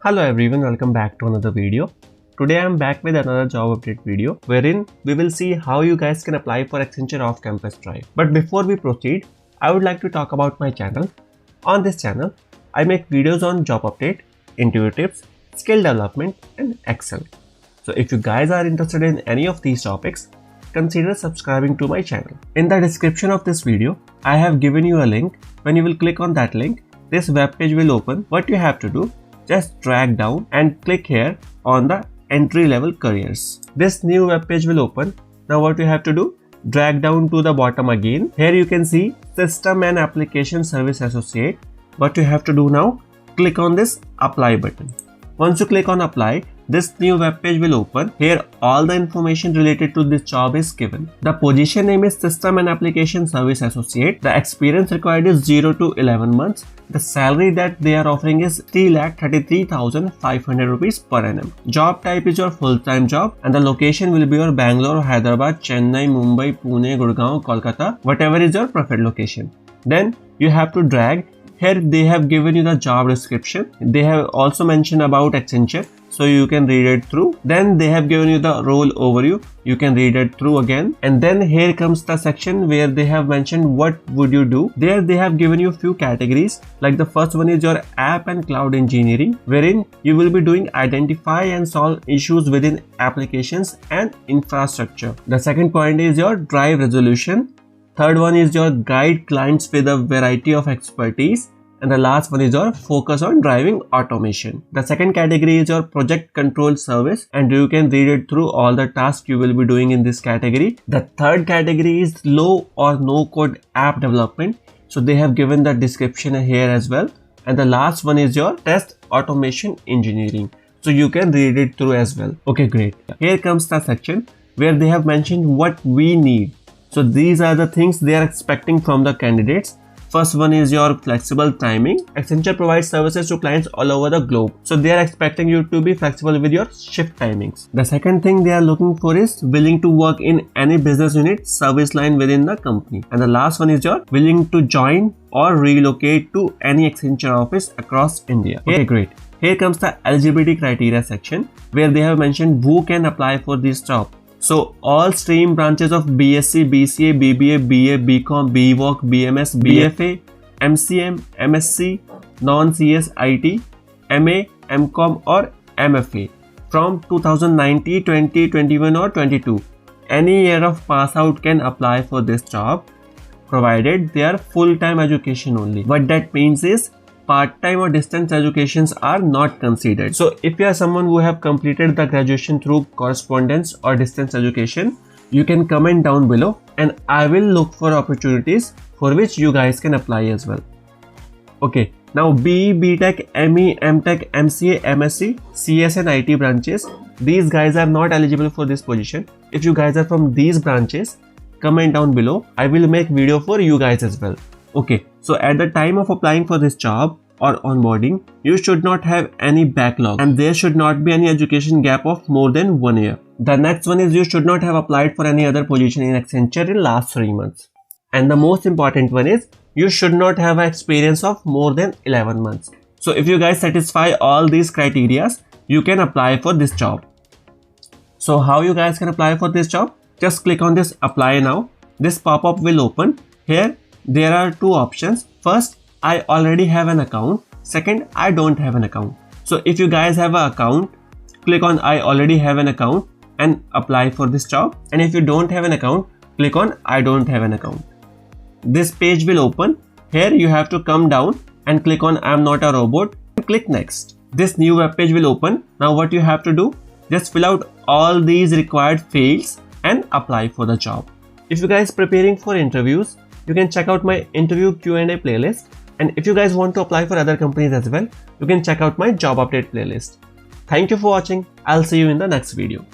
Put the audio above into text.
Hello everyone, welcome back to another video. Today I am back with another job update video wherein we will see how you guys can apply for Accenture off-campus drive. But before we proceed, I would like to talk about my channel. On this channel, I make videos on job update, interview tips, skill development and Excel. So if you guys are interested in any of these topics, consider subscribing to my channel. In the description of this video, I have given you a link. When you will click on that link, this web page will open. What you have to do, just drag down and click here on the entry level careers. This new web page will open. Now what you have to do, drag down to the bottom again. Here you can see System and Application Service Associate. What you have to do now, click on this apply button. Once you click on apply, this new web page will open. Here all the information related to this job is given. The position name is System and Application Service Associate. The experience required is 0 to 11 months. The salary that they are offering is 3,33,500 rupees per annum. Job type is your full-time job and the location will be your Bangalore, Hyderabad, Chennai, Mumbai, Pune, Gurgaon, Kolkata, whatever is your preferred location. Then you have to drag. Here they have given you the job description. They have also mentioned about Accenture, so you can read it through. Then they have given you the role overview. You can read it through again. And then here comes the section where they have mentioned what would you do. There they have given you few categories. Like the first one is your app and cloud engineering, wherein you will be doing identify and solve issues within applications and infrastructure. The second point is your drive resolution. Third one is your guide clients with a variety of expertise. And the last one is your focus on driving automation. The second category is your project control service and you can read it through all the tasks you will be doing in this category. The third category is low or no code app development. So they have given the description here as well. And the last one is your test automation engineering. So you can read it through as well. Okay, great. Here comes the section where they have mentioned what we need. So these are the things they are expecting from the candidates. First one is your flexible timing. Accenture provides services to clients all over the globe. So they are expecting you to be flexible with your shift timings. The second thing they are looking for is willing to work in any business unit, service line within the company. And the last one is your willing to join or relocate to any Accenture office across India. Okay, great. Here comes the eligibility criteria section where they have mentioned who can apply for this job. So all stream branches of B.Sc, B.Ca, B.B.A, B.A, B.Com, B.Voc, B.Ms, B.Fa, MCA, MSc, non-CS, IT, MA, M.Com or MFA from 2019, 20, 21 or 22. Any year of pass out can apply for this job provided they are full-time education only. What that means is part-time or distance educations are not considered. So if you are someone who have completed the graduation through correspondence or distance education, you can comment down below and I will look for opportunities for which you guys can apply as well. Okay, now BE, B.Tech, ME, M.Tech, MCA, MSc, CS and IT branches, these guys are not eligible for this position. If you guys are from these branches, comment down below. I will make video for you guys as well. Okay, so at the time of applying for this job or onboarding, you should not have any backlog and there should not be any education gap of more than 1 year. The next one is you should not have applied for any other position in Accenture in last 3 months. And the most important one is you should not have an experience of more than 11 months. So if you guys satisfy all these criteria, you can apply for this job. So how you guys can apply for this job? Just click on this apply now. This pop-up will open. Here there are two options. First, I already have an account. Second, I don't have an account. So if you guys have an account, click on I already have an account and apply for this job. And if you don't have an account, click on I don't have an account. This page will open. Here you have to come down and click on I am not a robot and click next. This new web page will open. Now what you have to do, just fill out all these required fields and apply for the job. If you guys preparing for interviews, you can check out my interview Q&A playlist. And if you guys want to apply for other companies as well, you can check out my job update playlist. Thank you for watching. I'll see you in the next video.